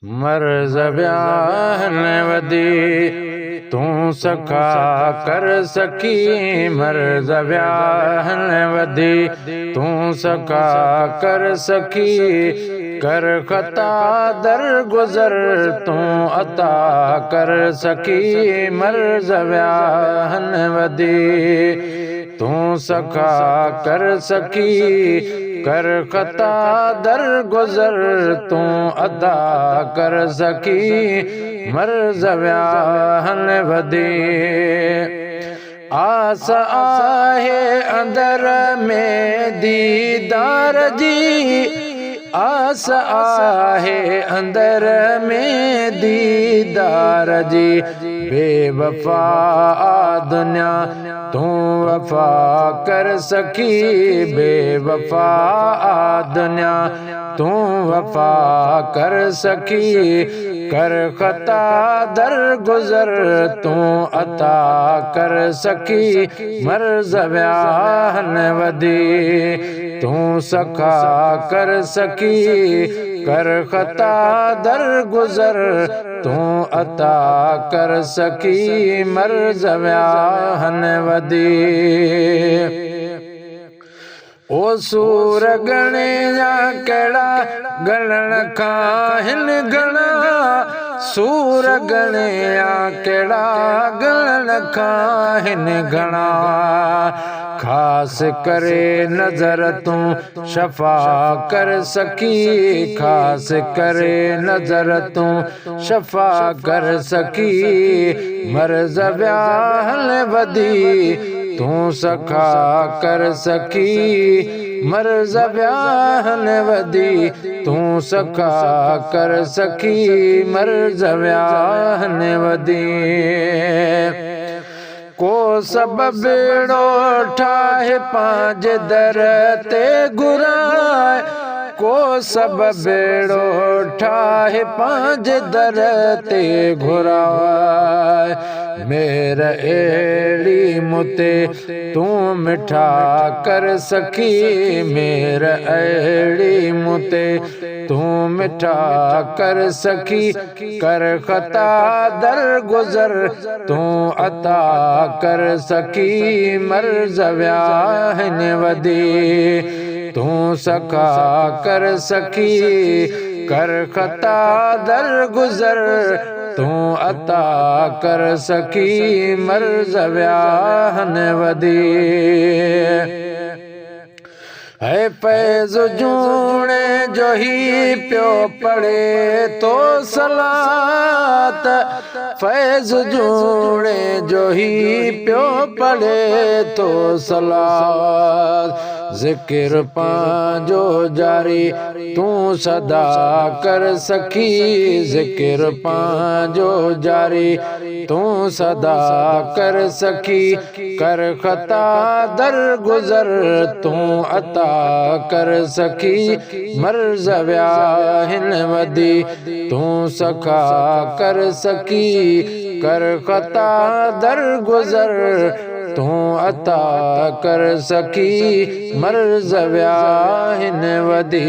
मर्ज़ ब्याहन वदी तूं सखा कर सकी। मर्ज़ ब्याहन वदी तूं सखा कर सकी। कर खता दर गुज़र तूं अता कर सकी। मर्ज़ ब्याहन वदी तूं सखा कर सकी। कर खता दर गुज़र तूं अदा कर सकी। मर्ज़ ब्याहन वदी आस आहे अंदर में दीदार जी। आस आहे अंदर में दीदार जी। बेवफा दुनिया तूं वफा कर सकी। बेवफा दुनिया तूं वफा कर सकी। कर खता दर गुज़र तूं अता कर सकी। मर्ज़ ब्याहन वदी तूं सखा कर सकी। कर खता दर गुज़र तूं अता कर सकी। मर्ज़ ब्याहन वदी ओ सूर गणे जा कहिड़ा गणण खां हिन घणा। सूर गणे जा कहिड़ा गणण खां हिन घणा। ख़ासि करे नज़र तूं शफ़ा कर सकी। ख़ासि करे नज़र तूं शफ़ा कर सकी। मर्ज़ ब्याहन वदी तूं सखा कर सकी। मर्ज़ ब्याहन वदी तूं सखा कर सकी। मर्ज़ ब्याहन वदी को सब बेड़ो ठाहे पंहिंजे दर ते घुराए। को सब बेड़ो ठाहे पंहिंजे दर ते घुराए। मेर अहिड़ी मुते तूं मिठा कर सकी। मेर अहिड़ी मुते तूं मिठा कर सकी। कर खता दर गुज़र तूं अता कर सकी। मर्ज़ ब्याहन वदी तूं सखा कर सकी। कर खता दर गुज़र तूं अता कर सकी। मर्ज़ ब्याहन वदी है फैज़ जूणे जो ही पियो पढ़े तो सलात। फैज़ जूणे जो ही पियो पढ़े तो सलात। ज़िक्र पंहिंजो जारी तूं सदा कर सकी। ज़िक्र पंहिंजो जारी तूं सदा कर सकी। कर खता दर गुज़र तूं अता कर सकी। मर्ज़ ब्याहन वदी तूं सखा कर सकी। कर खता दर गुज़र तूं अता कर सकी। मर्ज़ ब्याहन वदी।